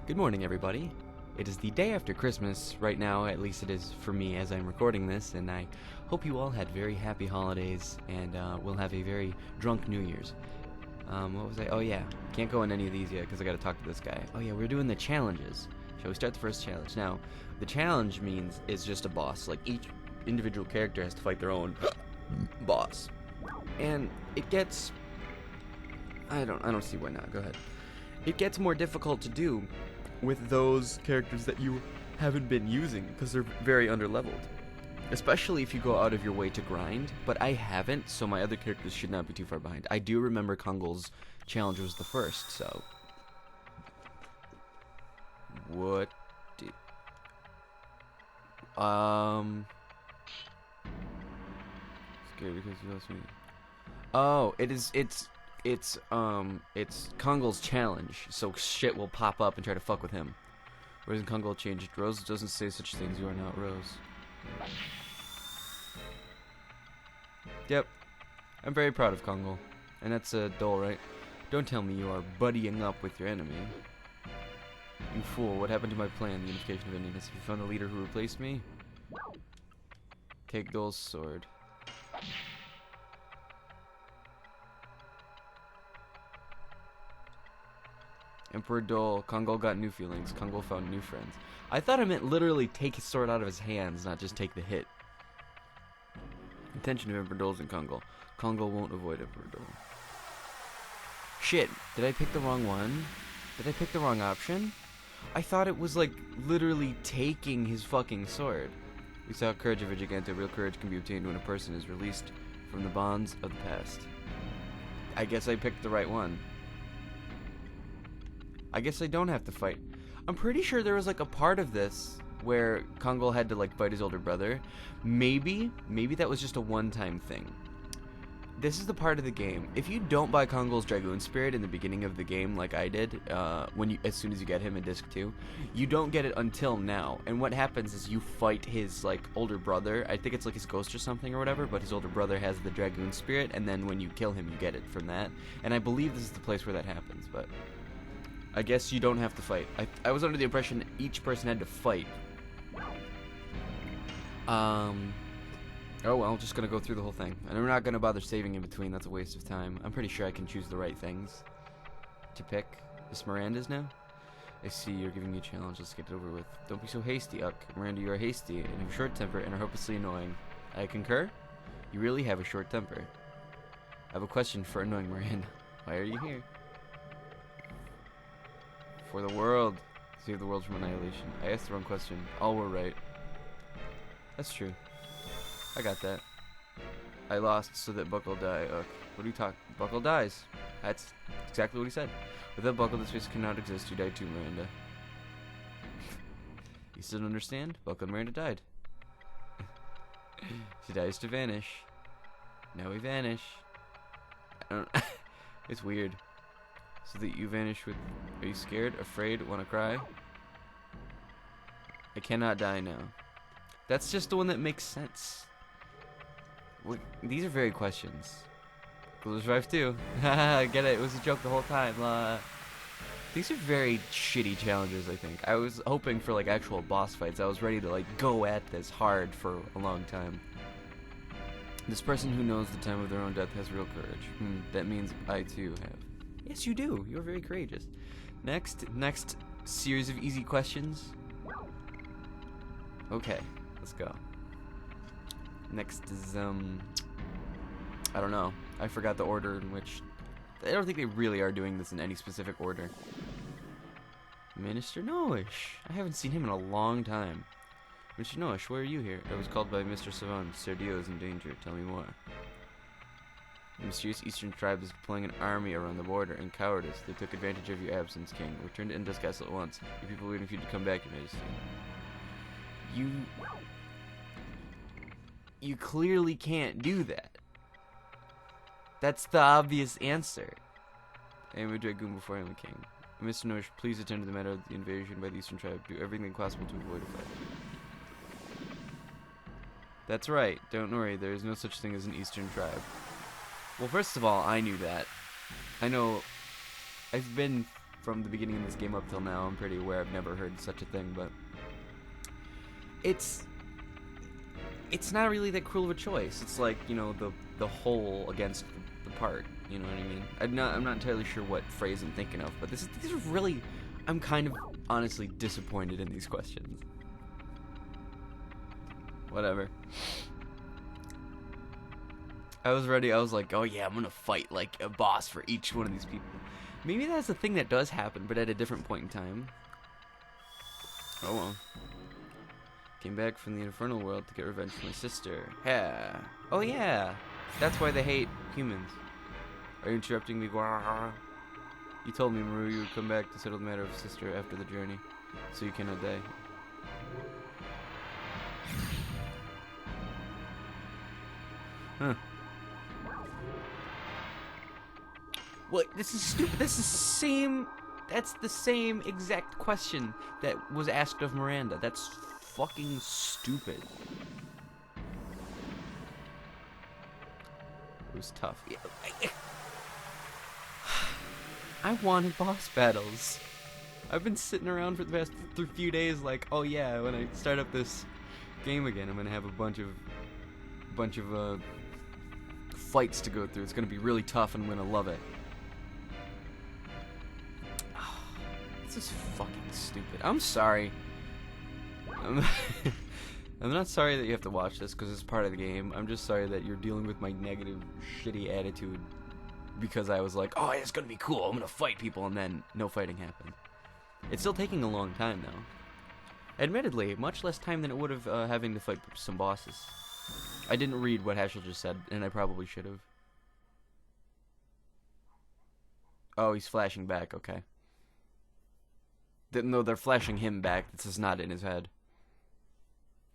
Good morning, everybody. It is the day after Christmas, right now, at least it is for me as I'm recording this, and I hope you all had very happy holidays and will have a very drunk New Year's. What was I? Oh, yeah. Can't go on any of these yet because I gotta talk to this guy. Oh, yeah, we're doing the challenges. Shall we start the first challenge? Now, the challenge means it's just a boss. Like, each individual character has to fight their own boss. And it gets... I don't see why not. Go ahead. It gets more difficult to do with those characters that you haven't been using because they're very underleveled, especially if you go out of your way to grind. But I haven't, so my other characters should not be too far behind. I do remember Kongol's challenge was the first, so what did scared because you lost me. Oh, it's Kongol's challenge, so shit will pop up and try to fuck with him. Whereas in Kongol changed, Rose doesn't say such things. You are not Rose. Yep, I'm very proud of Kongol, and that's Dole, right? Don't tell me you are buddying up with your enemy. You fool! What happened to my plan? The unification of Indians. Have you found the leader who replaced me? Take Dole's sword. Emperor Dole, Kongol got new feelings. Kongol found new friends. I thought it meant literally take his sword out of his hands, not just take the hit. Intention of Emperor Dole's in Kongol. Kongol won't avoid Emperor Dole. Shit, did I pick the wrong one? Did I pick the wrong option? I thought it was like literally taking his fucking sword. We saw courage of a Gigante. Real courage can be obtained when a person is released from the bonds of the past. I guess I picked the right one. I guess I don't have to fight. I'm pretty sure there was like a part of this where Kongol had to like fight his older brother. Maybe that was just a one-time thing. This is the part of the game. If you don't buy Kongol's Dragoon Spirit in the beginning of the game like I did, as soon as you get him in Disc 2, you don't get it until now. And what happens is you fight his like older brother. I think it's like his ghost or something or whatever, but his older brother has the Dragoon Spirit, and then when you kill him, you get it from that. And I believe this is the place where that happens, but I guess you don't have to fight. I was under the impression each person had to fight. Oh well, just gonna go through the whole thing. And we're not gonna bother saving in between, that's a waste of time. I'm pretty sure I can choose the right things to pick. This Miranda's now? I see you're giving me a challenge, let's get it over with. Don't be so hasty, Uck. Miranda, you are hasty and have a short temper and are hopelessly annoying. I concur? You really have a short temper. I have a question for annoying Miranda. Why are you here? For the world. Save the world from annihilation. I asked the wrong question. All were right. That's true. I got that. I lost so that Buckle die. What do you talk? Buckle dies. That's exactly what he said. Without Buckle, this face cannot exist. You died too, Miranda. You still don't understand? Buckle and Miranda died. She dies to vanish. Now we vanish. I don't It's weird. So that you vanish with... Are you scared? Afraid? Wanna cry? I cannot die now. That's just the one that makes sense. These are very questions. Cool Drive 2. Haha, get it. It was a joke the whole time. These are very shitty challenges, I think. I was hoping for like actual boss fights. I was ready to like go at this hard for a long time. This person who knows the time of their own death has real courage. That means I too have. Yes, you do. You're very courageous. Next series of easy questions. Okay, let's go. Next is, I don't know. I forgot the order in which... I don't think they really are doing this in any specific order. Minister Noish. I haven't seen him in a long time. Mr. Noish, why are you here? I was called by Mr. Savant. Serdio is in danger. Tell me more. The mysterious eastern tribe is deploying an army around the border. In cowardice, they took advantage of your absence, King. Return to Indus Castle at once. Your people waiting for you to come back, Your Majesty. You clearly can't do that. That's the obvious answer. I am a Dragoon before I am a king. Mr. Nosh, please attend to the matter of the invasion by the eastern tribe. Do everything possible to avoid a fight. That's right. Don't worry. There is no such thing as an eastern tribe. Well, first of all, I knew that. I know I've been from the beginning of this game up till now, I'm pretty aware I've never heard such a thing, but it's not really that cruel of a choice. It's like, you know, the whole against the part, you know what I mean? I'm not entirely sure what phrase I'm thinking of, but these are really, I'm kind of honestly disappointed in these questions. Whatever. I was ready. I was like, oh yeah, I'm gonna fight like a boss for each one of these people. Maybe that's a thing that does happen, but at a different point in time. Oh well. Came back from the infernal world to get revenge for my sister. Yeah. Oh yeah. That's why they hate humans. Are you interrupting me? You told me, Maru, you would come back to settle the matter of sister after the journey, so you cannot die. Huh. What? This is stupid. This is that's the same exact question that was asked of Miranda. That's fucking stupid. It was tough. Yeah. I wanted boss battles. I've been sitting around for the past few days like, oh yeah, when I start up this game again, I'm gonna have a bunch of fights to go through. It's gonna be really tough, and I'm gonna love it. This is fucking stupid. I'm sorry. I'm not sorry that you have to watch this because it's part of the game. I'm just sorry that you're dealing with my negative, shitty attitude because I was like, oh, it's gonna be cool. I'm gonna fight people, and then no fighting happened. It's still taking a long time though. Admittedly, much less time than it would have having to fight some bosses. I didn't read what Heschel just said, and I probably should have. Oh, he's flashing back. Okay. No, they're flashing him back. This is not in his head.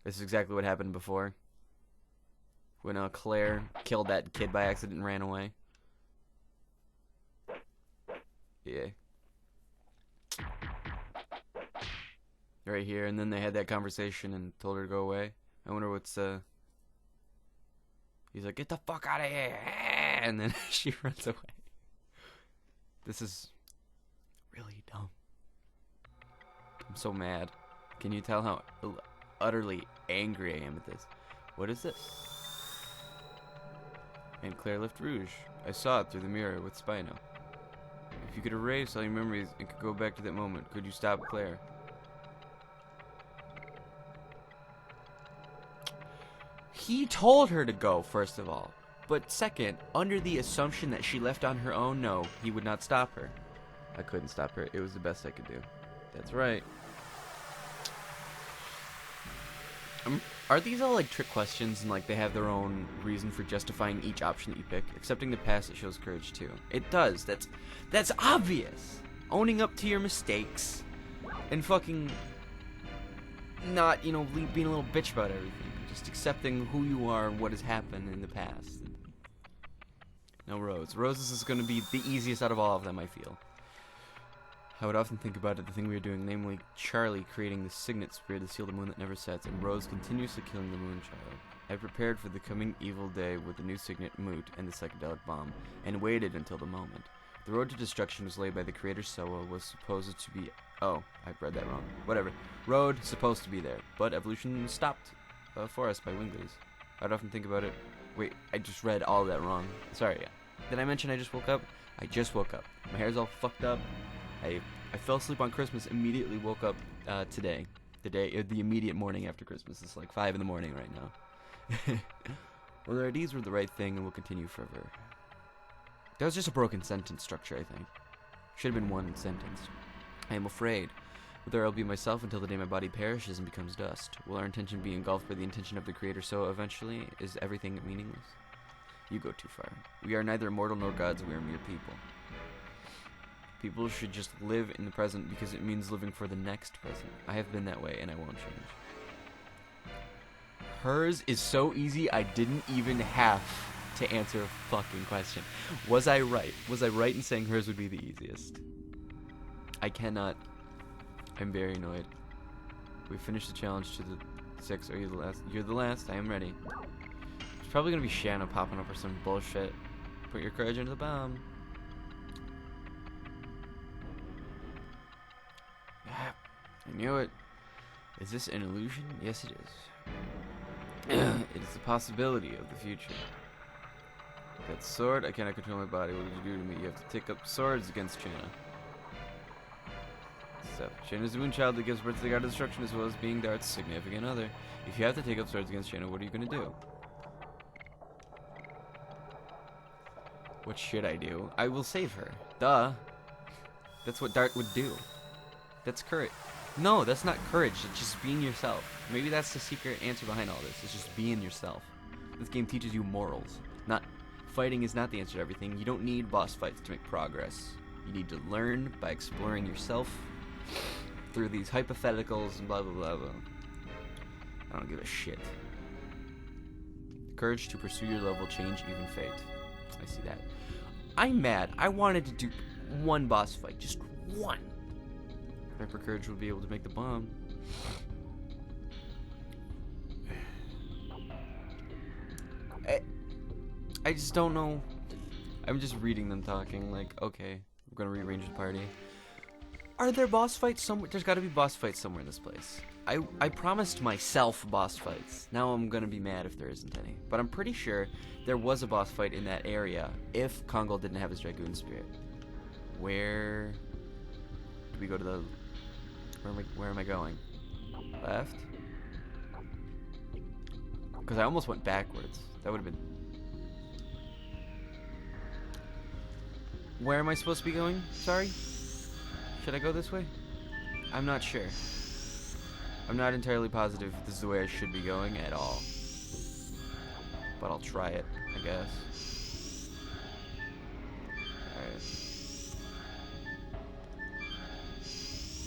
This is exactly what happened before. When Claire killed that kid by accident and ran away. Yeah. Right here, and then they had that conversation and told her to go away. I wonder what's, He's like, get the fuck out of here! And then she runs away. This is really dumb. I'm so mad. Can you tell how utterly angry I am at this? What is this? And Claire left Rouge. I saw it through the mirror with Spino. If you could erase all your memories and could go back to that moment, could you stop Claire? He told her to go, first of all. But second, under the assumption that she left on her own, no, he would not stop her. I couldn't stop her. It was the best I could do. That's right. Are these all like trick questions and like they have their own reason for justifying each option that you pick? Accepting the past, it shows courage too. It does. That's obvious. Owning up to your mistakes and fucking not, you know, being a little bitch about everything. Just accepting who you are and what has happened in the past. No, Rose. Rose is going to be the easiest out of all of them, I feel. I would often think about it, the thing we are doing, namely Charlie creating the signet spear to seal the moon that never sets, and Rose continuously killing the moon child. I prepared for the coming evil day with the new signet Moot and the psychedelic bomb, and waited until the moment. The road to destruction was laid by the creator Soa, was supposed to be... Oh, I read that wrong. Whatever. Road, supposed to be there, but evolution stopped for us by Winglies. I'd often think about it... Wait, I just read all of that wrong. Sorry. Did I mention I just woke up? I just woke up. My hair's all fucked up. I fell asleep on Christmas, immediately woke up today. The immediate morning after Christmas. It's like 5 in the morning right now. Well, their ideas were the right thing and will continue forever. That was just a broken sentence structure, I think. Should have been one sentence. I am afraid. Whether I'll be myself until the day my body perishes and becomes dust. Will our intention be engulfed by the intention of the Creator, so eventually is everything meaningless? You go too far. We are neither immortal nor gods, we are mere people. People should just live in the present because it means living for the next present. I have been that way and I won't change. Hers is so easy I didn't even have to answer a fucking question. Was I right? Was I right in saying hers would be the easiest? I cannot. I'm very annoyed. We finished the challenge to the 6. Are you the last? You're the last. I am ready. It's probably gonna be Shanna popping up or some bullshit. Put your courage into the bomb. I knew it. Is this an illusion? Yes, it is. It is the possibility of the future. That sword, I cannot control my body. What did you do to me? You have to take up swords against Chana. So, Chana is the moon child that gives birth to the god of destruction as well as being Dart's significant other. If you have to take up swords against Chana, what are you going to do? What should I do? I will save her. Duh. That's what Dart would do. That's courage. No, that's not courage. It's just being yourself. Maybe that's the secret answer behind all this. It's just being yourself. This game teaches you morals. Not fighting is not the answer to everything. You don't need boss fights to make progress. You need to learn by exploring yourself through these hypotheticals and blah blah blah blah. I don't give a shit. Courage to pursue your level, change even fate. I see that. I'm mad. I wanted to do one boss fight, just one. Hyper courage will be able to make the bomb. I just don't know. I'm just reading them talking like, okay, we're gonna rearrange the party. Are there boss fights somewhere? There's gotta be boss fights somewhere in this place. I promised myself boss fights. Now I'm gonna be mad if there isn't any. But I'm pretty sure there was a boss fight in that area if Kongo didn't have his Dragoon spirit. Where do we go to the... Where am I going? Left? Because I almost went backwards. That would have been... Where am I supposed to be going? Sorry? Should I go this way? I'm not sure. I'm not entirely positive if this is the way I should be going at all. But I'll try it, I guess.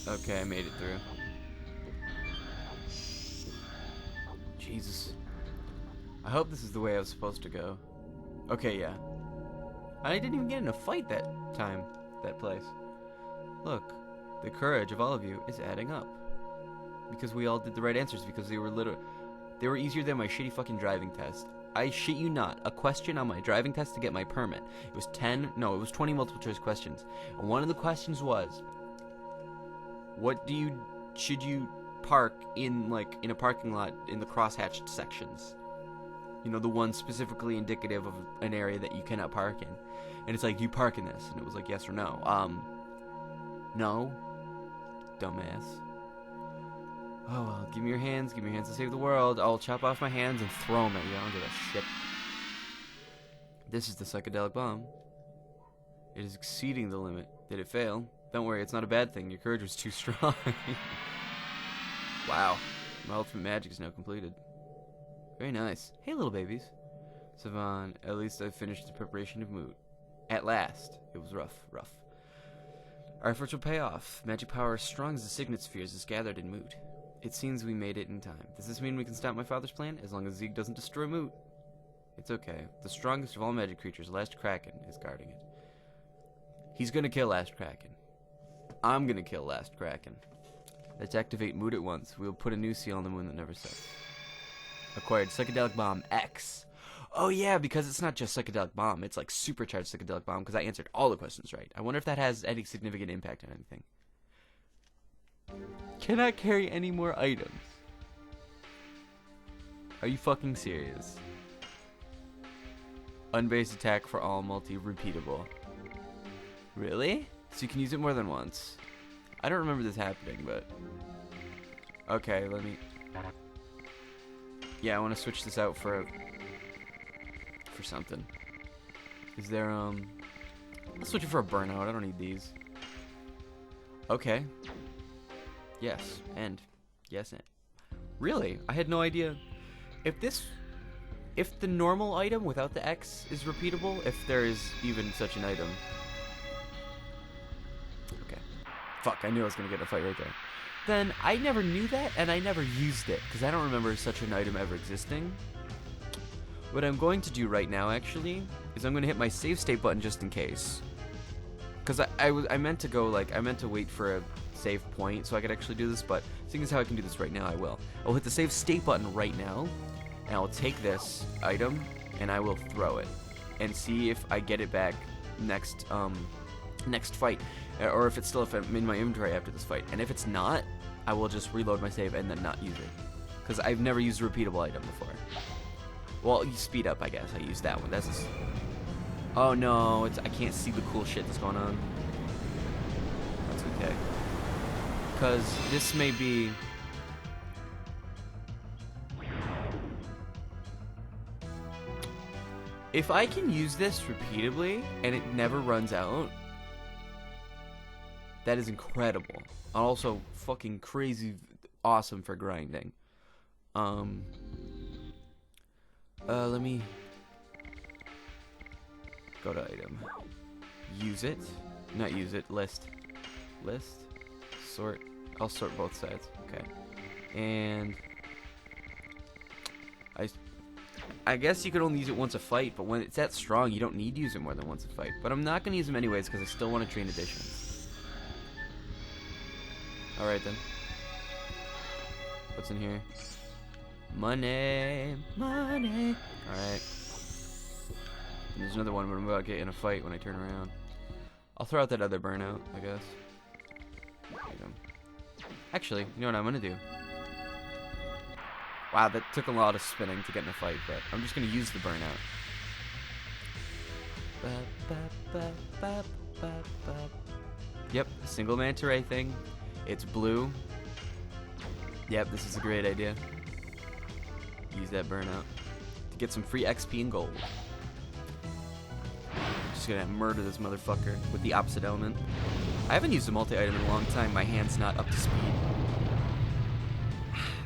Alright. Okay, I made it through. Jesus. I hope this is the way I was supposed to go. Okay, yeah. I didn't even get in a fight that time, that place. Look, the courage of all of you is adding up. Because we all did the right answers, because they were easier than my shitty fucking driving test. I shit you not, a question on my driving test to get my permit. It was 20 multiple choice questions. And one of the questions was, should you park in a parking lot in the crosshatched sections? You know, the ones specifically indicative of an area that you cannot park in. And it's like, do you park in this? And it was like, yes or no. No. Dumbass. Oh well, give me your hands to save the world. I'll chop off my hands and throw them at you. I don't give a shit. This is the psychedelic bomb. It is exceeding the limit. Did it fail? Don't worry, it's not a bad thing. Your courage was too strong. Wow. My ultimate magic is now completed. Very nice. Hey, little babies. Savan, at least I finished the preparation of Moot. At last. It was rough. Our efforts will pay off. Magic power as strong as the signet spheres is gathered in Moot. It seems we made it in time. Does this mean we can stop my father's plan? As long as Zeke doesn't destroy Moot. It's okay. The strongest of all magic creatures, Last Kraken, is guarding it. He's gonna kill Last Kraken. I'm gonna kill Last Kraken. Let's activate Moot at once. We'll put a new seal on the moon that never sets. Acquired Psychedelic Bomb X. Oh yeah, because it's not just Psychedelic Bomb. It's like Supercharged Psychedelic Bomb, because I answered all the questions right. I wonder if that has any significant impact on anything. Cannot carry any more items. Are you fucking serious? Unbased attack for all multi-repeatable. Really? So you can use it more than once. I don't remember this happening, but... Okay, let me... Yeah, I want to switch this out for something. Is there, Let's switch it for a burnout. I don't need these. Okay. Yes, and. Yes, and. Really? I had no idea. If the normal item without the X is repeatable, if there is even such an item. Okay. Fuck, I knew I was gonna get in a fight right there. Then I never knew that, and I never used it, because I don't remember such an item ever existing. What I'm going to do right now, actually, is I'm going to hit my save state button just in case. Because I meant to go, I meant to wait for a save point so I could actually do this, but seeing as how I can do this right now, I will. I'll hit the save state button right now, and I'll take this item, and I will throw it, and see if I get it back next fight, or if I'm in my inventory after this fight. And if it's not, I will just reload my save and then not use it. Because I've never used a repeatable item before. Well, you speed up, I guess. I used that one. That's just... Oh no, I can't see the cool shit that's going on. That's okay. Because this may be... If I can use this repeatedly and it never runs out, that is incredible. Also fucking crazy awesome for grinding. Let me go to item. Use it. Not use it. List. List. Sort. I'll sort both sides. Okay. And I guess you could only use it once a fight, but when it's that strong, you don't need to use it more than once a fight. But I'm not going to use them anyways because I still want to train additions. Alright then. What's in here? Money. Money. Alright. There's another one, but I'm about to get in a fight when I turn around. I'll throw out that other burnout, I guess. Actually, you know what I'm going to do? Wow, that took a lot of spinning to get in a fight, but I'm just going to use the burnout. Yep, single manta ray thing. It's blue. Yep, this is a great idea. Use that burnout to get some free XP and gold. Just gonna murder this motherfucker with the opposite element. I haven't used a multi-item in a long time. My hand's not up to speed.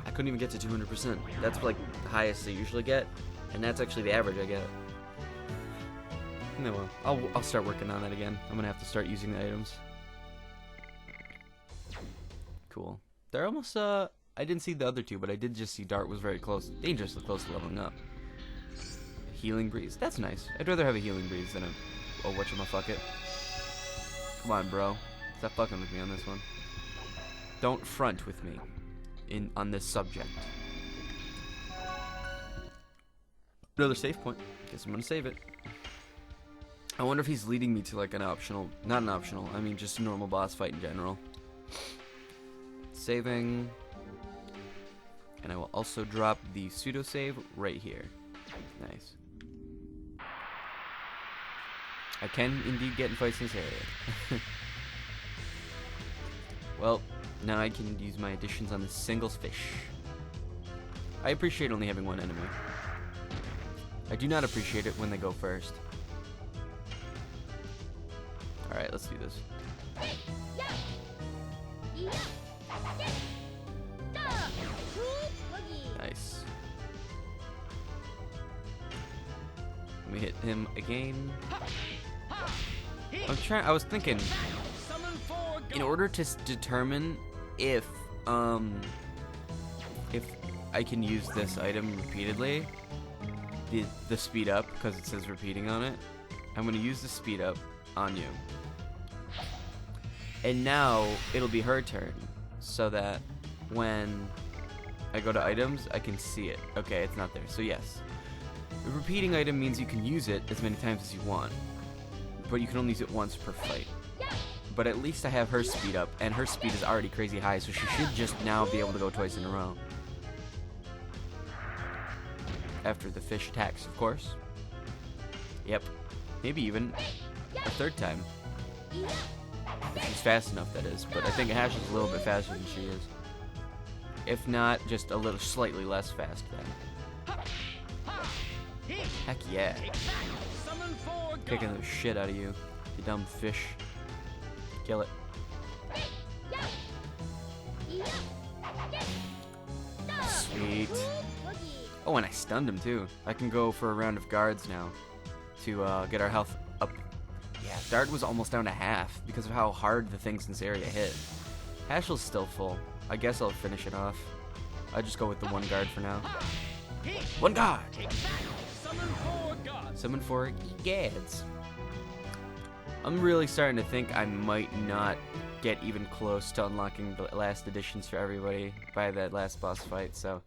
I couldn't even get to 200%. That's like the highest I usually get, and that's actually the average I get. No, well, I'll start working on that again. I'm gonna have to start using the items. Cool. They're almost I didn't see the other two, but I did just see Dart was very close, dangerously close to leveling up. Healing breeze. That's nice. I'd rather have a healing breeze than a whatchamafuck. Come on, bro. Stop fucking with me on this one. Don't front with me on this subject. Another save point. Guess I'm gonna save it. I wonder if he's leading me to like an optional, not an optional, I mean just a normal boss fight in general. Saving. And I will also drop the pseudo save right here. Nice. I can indeed get in fights in this area. Well, now I can use my additions on the singles fish. I appreciate only having one enemy. I do not appreciate it when they go first. Alright, let's do this. Nice. Let me hit him again. I was thinking, in order to determine if I can use this item repeatedly, the speed up, because it says repeating on it, I'm going to use the speed up on you. And now it'll be her turn, so that when I go to items, I can see it. Okay, it's not there, so yes. The repeating item means you can use it as many times as you want, but you can only use it once per fight. But at least I have her speed up, and her speed is already crazy high, so she should just now be able to go twice in a row. After the fish attacks, of course. Yep. Maybe even a third time. If she's fast enough, that is. But I think Ash is a little bit faster than she is. If not, just a little slightly less fast then. Heck yeah. Kicking the shit out of you, you dumb fish. Kill it. Sweet. Oh, and I stunned him too. I can go for a round of guards now to get our health up. Yeah, Dart was almost down to half because of how hard the things in this area hit. Hashel's still full. I guess I'll finish it off. I'll just go with the one guard for now. One guard! Summon 4 gads. I'm really starting to think I might not get even close to unlocking the last additions for everybody by that last boss fight, so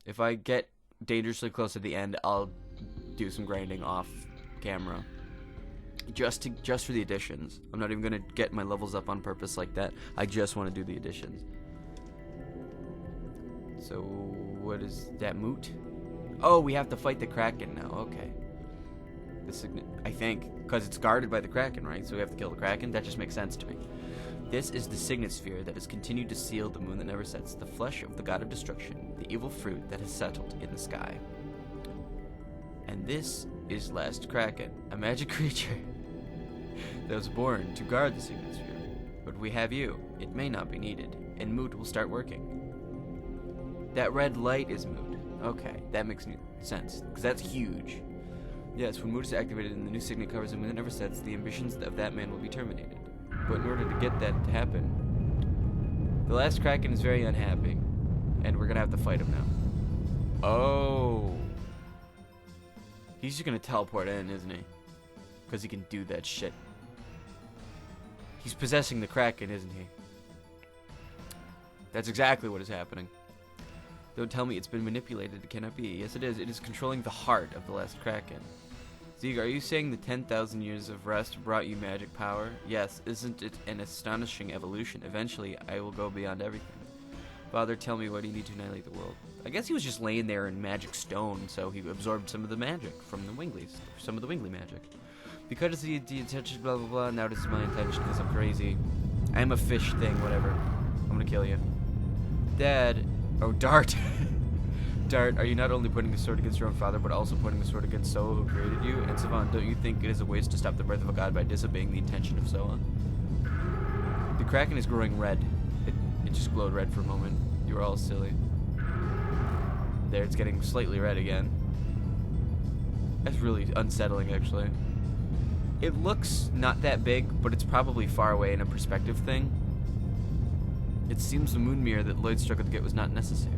if I get dangerously close to the end, I'll do some grinding off camera. Just for the additions. I'm not even gonna get my levels up on purpose like that. I just want to do the additions. So, what is that moot? Oh, we have to fight the Kraken now. Okay. The signet, I think, because it's guarded by the Kraken, right? So we have to kill the Kraken. That just makes sense to me. This is the signet sphere that has continued to seal the moon that never sets, the flesh of the god of destruction, the evil fruit that has settled in the sky. And this is Last Kraken, a magic creature that was born to guard the signet sphere. But we have you. It may not be needed, and Moot will start working. That red light is Moot. Okay, that makes sense, because that's huge. Yes, when Moot is activated and the new signet covers the moon that never sets, the ambitions of that man will be terminated. But in order to get that to happen, the Last Kraken is very unhappy, and we're gonna have to fight him now. Oh. He's just gonna teleport in, isn't he? Because he can do that shit. He's possessing the Kraken, isn't he? That's exactly what is happening. Don't tell me it's been manipulated. It cannot be. Yes, it is. It is controlling the heart of the Last Kraken. Zieg, are you saying the 10,000 years of rest brought you magic power? Yes. Isn't it an astonishing evolution? Eventually, I will go beyond everything. Father, tell me, what do you need to annihilate the world? I guess he was just laying there in magic stone, so he absorbed some of the magic from the Winglies. Some of the Wingly magic. Because the intention, blah, blah, blah. Now this is my intention because I'm crazy. I'm a fish thing, whatever. I'm gonna kill you. Dad. Oh, Dart. Dart, are you not only pointing the sword against your own father, but also pointing the sword against Soa, who created you? And Savant, don't you think it is a waste to stop the birth of a god by disobeying the intention of Soa? The Kraken is growing red. It just glowed red for a moment. You were all silly. There, it's getting slightly red again. That's really unsettling, actually. It looks not that big, but it's probably far away in a perspective thing. It seems the moon mirror that Lloyd struggled to get was not necessary.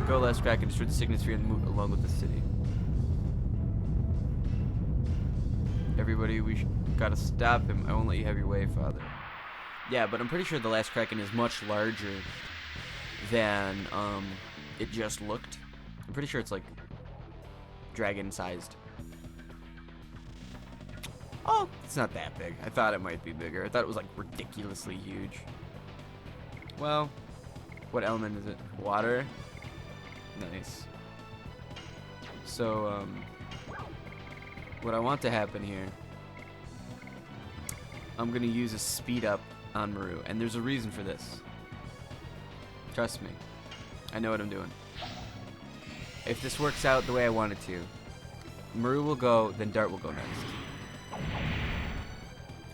Go, Last Kraken, destroy the signet sphere and Moot along with the city. Everybody, we gotta stop him. I won't let you have your way, Father. Yeah, but I'm pretty sure the Last Kraken is much larger than it just looked. I'm pretty sure it's like dragon-sized. Oh, it's not that big. I thought it might be bigger. I thought it was like ridiculously huge. Well, what element is it? Water? Nice. So, what I want to happen here, I'm gonna use a speed up on Maru, and there's a reason for this. Trust me. I know what I'm doing. If this works out the way I want it to, Maru will go, then Dart will go next.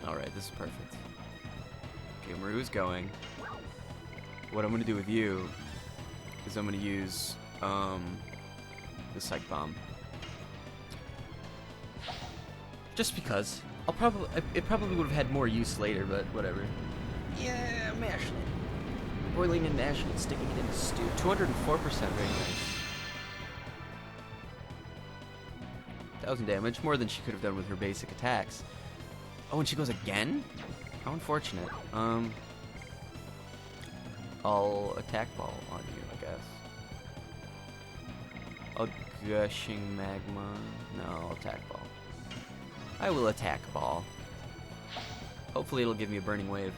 Alright, this is perfect. Okay, Maru's going. What I'm gonna do with you is I'm gonna use the Psych Bomb. Just because. It probably would have had more use later, but whatever. Yeah, mashing it. Boiling and mashing it, sticking it in the stew. 204%, very nice. 1,000 damage, more than she could have done with her basic attacks. Oh, and she goes again? How unfortunate. I'll attack ball on you, I guess. A gushing magma. No, I'll attack ball. I will attack ball. Hopefully it'll give me a burning wave.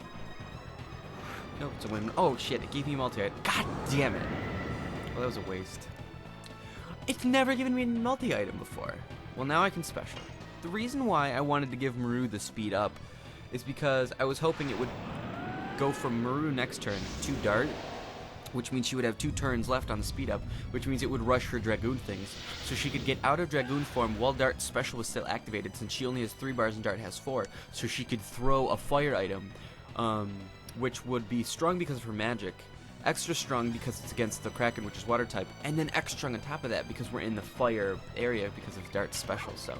Nope, it's a win. Oh shit, it gave me multi-item. God damn it. Well, that was a waste. It's never given me a multi-item before. Well, now I can special. The reason why I wanted to give Maru the speed up is because I was hoping it would go from Maru next turn to Dart, which means she would have 2 turns left on the speed up, which means it would rush her Dragoon things, so she could get out of Dragoon form while Dart's special was still activated, since she only has 3 bars and Dart has 4, so she could throw a fire item, which would be strong because of her magic, extra strong because it's against the Kraken, which is water type, and then extra strong on top of that because we're in the fire area because of Dart's special. So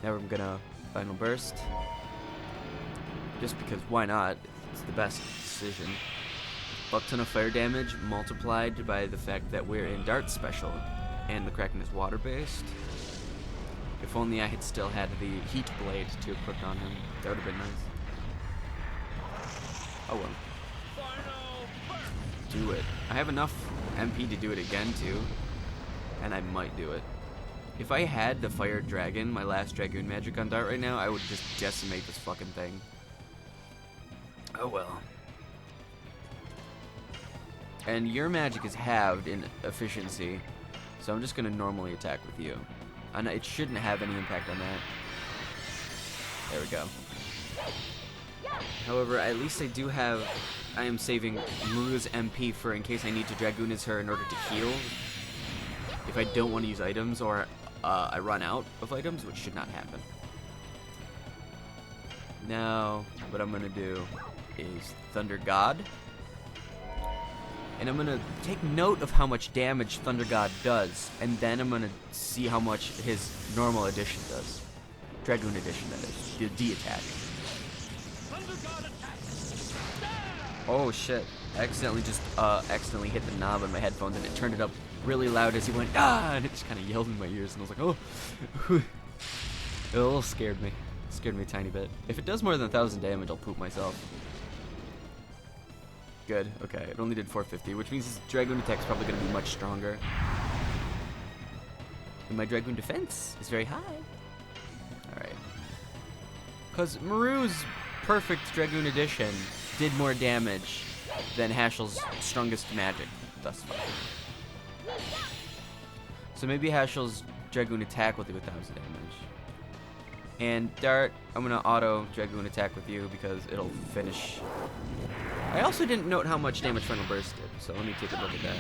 now I'm gonna final burst, just because why not? It's the best decision. Buck ton of fire damage multiplied by the fact that we're in Dart's special and the Kraken is water based. If only I had still had the heat blade to have put on him, that would have been nice. Oh well. Do it. I have enough MP to do it again too, and I might do it. If I had the Fire Dragon, my last Dragoon magic on Dart right now, I would just decimate this fucking thing. Oh well. And your magic is halved in efficiency, so I'm just going to normally attack with you. And it shouldn't have any impact on that. There we go. However, at least I do have... I am saving Maru's MP for in case I need to Dragoon as her in order to heal. If I don't want to use items or I run out of items, which should not happen. Now, what I'm going to do is Thunder God. And I'm going to take note of how much damage Thunder God does. And then I'm going to see how much his normal edition does. Dragoon edition, that is. The D-attack. Oh shit. I accidentally just accidentally hit the knob on my headphones and it turned it up really loud as he went, ah! And it just kind of yelled in my ears and I was like, oh. It a little scared me. Scared me a tiny bit. If it does more than 1,000 damage, I'll poop myself. Good. Okay. It only did 450, which means his Dragoon attack's probably going to be much stronger. And my Dragoon defense is very high. Alright. Because Maru's perfect Dragoon edition did more damage than Hashel's strongest magic thus far. So maybe Hashel's Dragoon attack will do 1,000 damage. And Dart, I'm going to auto Dragoon attack with you because it'll finish. I also didn't note how much damage Final Burst did, so let me take a look at that.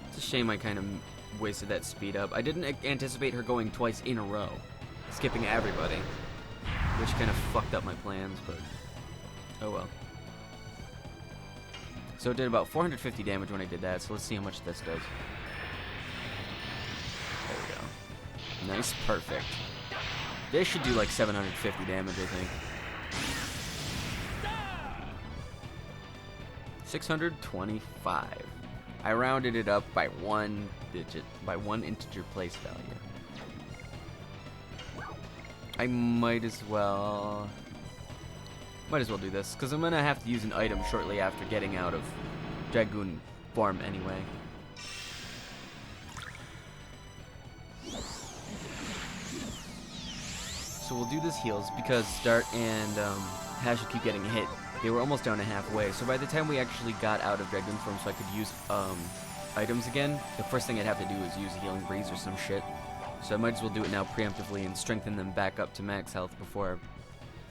It's a shame I kind of wasted that speed up. I didn't anticipate her going twice in a row, skipping everybody, which kind of fucked up my plans, but oh well. So it did about 450 damage when I did that, so let's see how much this does. There we go. Nice, perfect. This should do like 750 damage, I think. 625. I rounded it up by one digit, by one integer place value. I might as well do this, because I'm going to have to use an item shortly after getting out of Dragoon form anyway. So we'll do this heals, because Dart and Hash will keep getting hit. They were almost down to halfway, so by the time we actually got out of Dragoon form so I could use items again, the first thing I'd have to do is use Healing Breeze or some shit. So I might as well do it now preemptively and strengthen them back up to max health before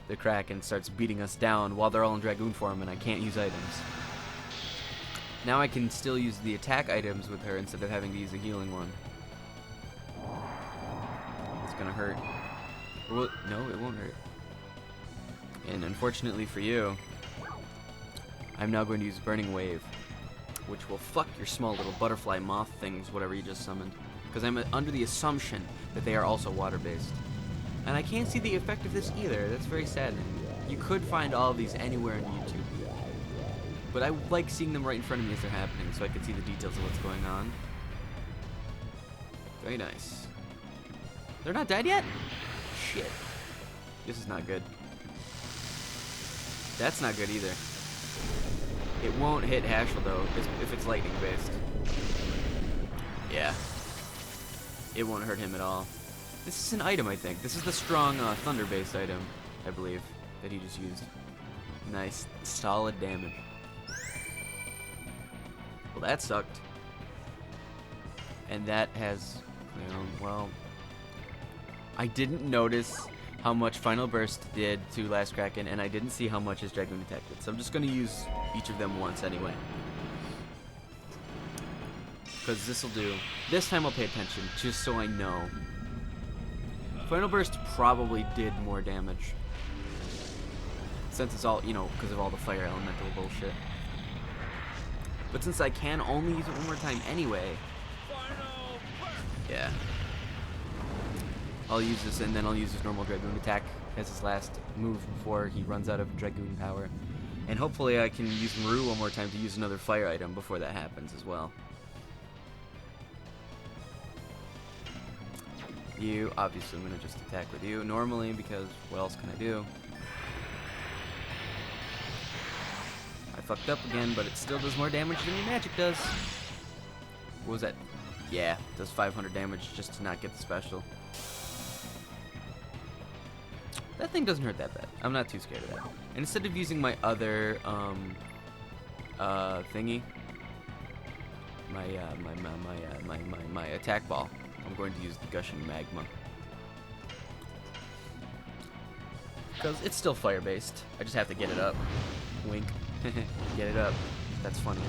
the Kraken starts beating us down while they're all in Dragoon form and I can't use items. Now I can still use the attack items with her instead of having to use a healing one. It's gonna hurt. Well, no, it won't hurt. And unfortunately for you, I'm now going to use Burning Wave, which will fuck your small little butterfly moth things, whatever you just summoned. Because I'm under the assumption that they are also water-based. And I can't see the effect of this either. That's very saddening. You could find all of these anywhere on YouTube. But I like seeing them right in front of me as they're happening, so I can see the details of what's going on. Very nice. They're not dead yet? Shit. This is not good. That's not good either. It won't hit Hashel though, if it's lightning based. Yeah. It won't hurt him at all. This is an item, I think. This is the strong thunder based item, I believe, that he just used. Nice, solid damage. Well, that sucked. And that has, you know, well, I didn't notice how much Final Burst did to Last Kraken, and I didn't see how much his Dragoon attack did. So I'm just going to use each of them once anyway. Because this will do. This time I'll pay attention, just so I know. Final Burst probably did more damage. Since it's all, you know, because of all the fire elemental bullshit. But since I can only use it one more time anyway, yeah. I'll use this, and then I'll use his normal Dragoon attack as his last move before he runs out of Dragoon power. And hopefully I can use Maru one more time to use another fire item before that happens as well. You, obviously I'm going to just attack with you normally, because what else can I do? I fucked up again, but it still does more damage than your magic does. What was that? Yeah, it does 500 damage just to not get the special. That thing doesn't hurt that bad. I'm not too scared of that. And instead of using my other thingy, my attack ball, I'm going to use the gushing magma. Because it's still fire based. I just have to get it up. Wink. Get it up. That's funny.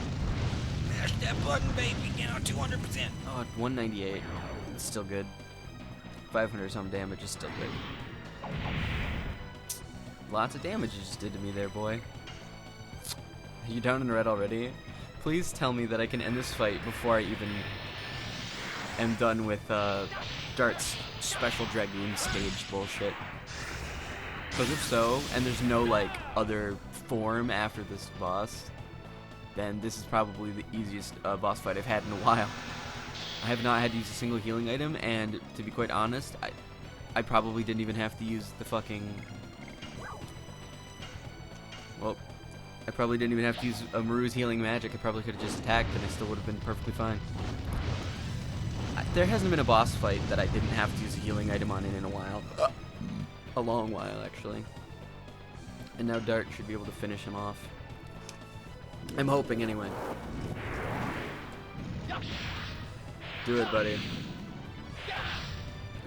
Mash that button, baby. Get on 200%. Oh, 198. It's still good. 500 some damage is still good. Lots of damage you just did to me there, boy. Are you down in red already? Please tell me that I can end this fight before I even am done with Dart's special Dragoon stage bullshit. Because if so, and there's no like other form after this boss, then this is probably the easiest boss fight I've had in a while. I have not had to use a single healing item, and to be quite honest, I probably didn't even have to use the fucking... Well, I probably didn't even have to use Maru's healing magic. I probably could have just attacked and I still would have been perfectly fine. There hasn't been a boss fight that I didn't have to use a healing item on in a while. A long while, actually. And now Dart should be able to finish him off. I'm hoping, anyway. Do it, buddy. Do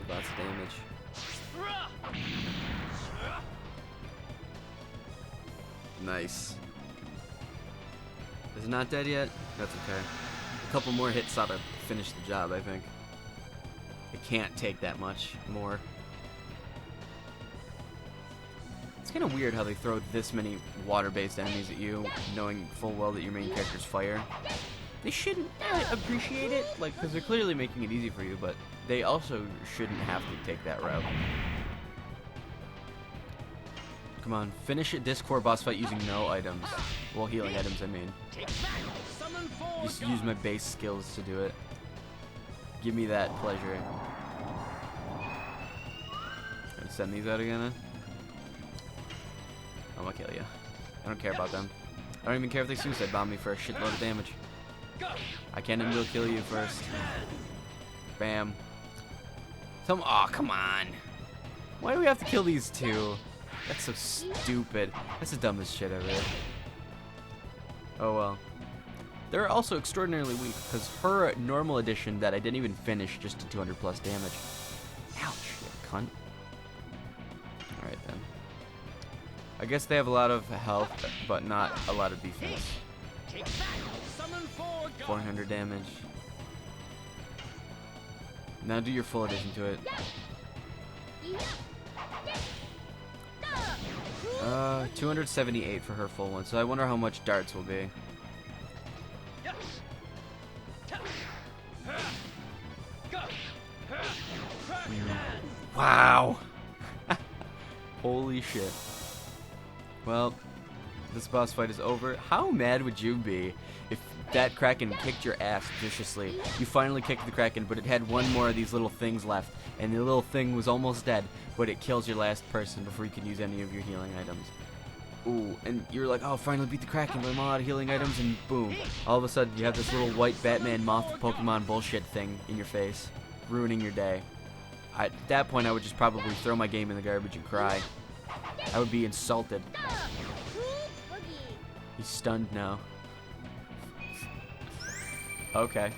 lots of damage. Nice. Is it not dead yet? That's okay. A couple more hits ought to finish the job, I think. It can't take that much more. It's kind of weird how they throw this many water-based enemies at you, knowing full well that your main character's fire. They shouldn't appreciate it, like, because they're clearly making it easy for you, but they also shouldn't have to take that route. Come on, finish a Discord boss fight using no items. Well, healing items, I mean. Just use my base skills to do it. Give me that pleasure. Gonna send these out again, huh? I'm gonna kill you. I don't care about them. I don't even care if they suicide bomb me for a shitload of damage. I can't even kill you first. Bam. Aw, come on. Why do we have to kill these two? That's so stupid. That's the dumbest shit ever. Oh well. They're also extraordinarily weak because her normal edition that I didn't even finish just did 200 plus damage. Ouch, you cunt. Alright then. I guess they have a lot of health, but not a lot of defense. 400 damage. Now do your full addition to it. 278 for her full one, so I wonder how much Darts will be. Wow! Holy shit. Well, this boss fight is over. How mad would you be if that Kraken kicked your ass viciously? You finally kicked the Kraken, but it had one more of these little things left, and the little thing was almost dead, but it kills your last person before you can use any of your healing items. Ooh, and you're like, oh, finally beat the Kraken, but I'm all out of healing items, and boom. All of a sudden, you have this little white Batman moth Pokemon bullshit thing in your face, ruining your day. At that point, I would just probably throw my game in the garbage and cry. I would be insulted. He's stunned now. Okay.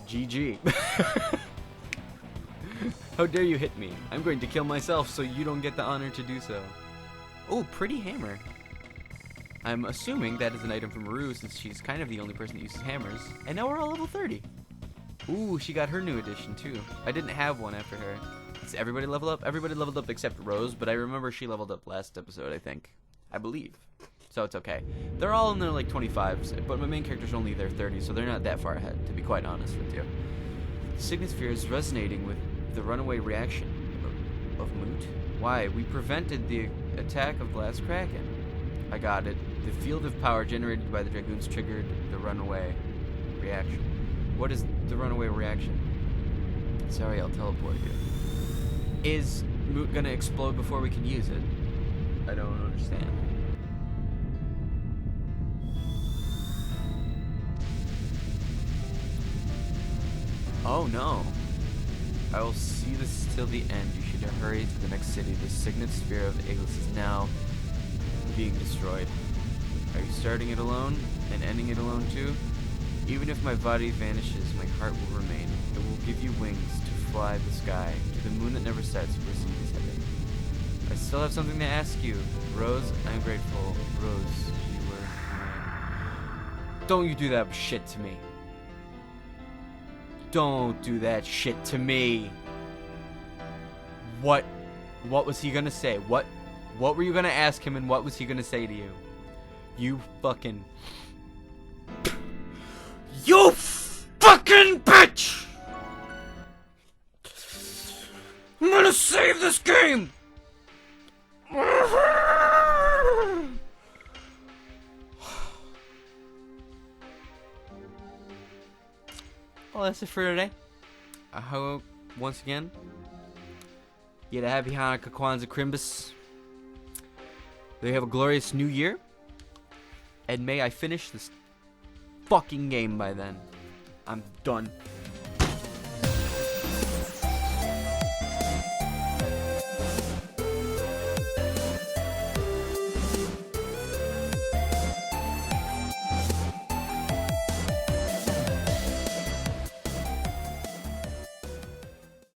GG. How dare you hit me? I'm going to kill myself so you don't get the honor to do so. Oh, pretty hammer. I'm assuming that is an item from Maru since she's kind of the only person that uses hammers. And now we're all level 30. Ooh, she got her new edition too. I didn't have one after her. Does everybody level up? Everybody leveled up except Rose, but I remember she leveled up last episode, I think. I believe. So it's okay. They're all in their like 25s, but my main character's only their 30s, so they're not that far ahead, to be quite honest with you. The Signisphere is resonating with the runaway reaction of Moot. Why? We prevented the attack of Glass Kraken. I got it. The field of power generated by the Dragoons triggered the runaway reaction. What is the runaway reaction? Sorry, I'll teleport you. Is Moot gonna explode before we can use it? I don't understand. Oh no. I will see this till the end. You should hurry to the next city. The signet sphere of Aegis is now being destroyed. Are you starting it alone and ending it alone too? Even if my body vanishes, my heart will remain. It will give you wings to fly the sky, to the moon that never sets, where sea is heading. I still have something to ask you. Rose, I'm grateful. Rose, you were mine. Don't you do that shit to me. Don't do that shit to me. What was he gonna say? What were you gonna ask him, and what was he gonna say to you? You fucking bitch! I'm gonna save this game! Well, that's it for today. I hope, once again, you had a happy Hanukkah, Kwanzaa, Crimbus. May you have a glorious new year. And may I finish this fucking game by then. I'm done.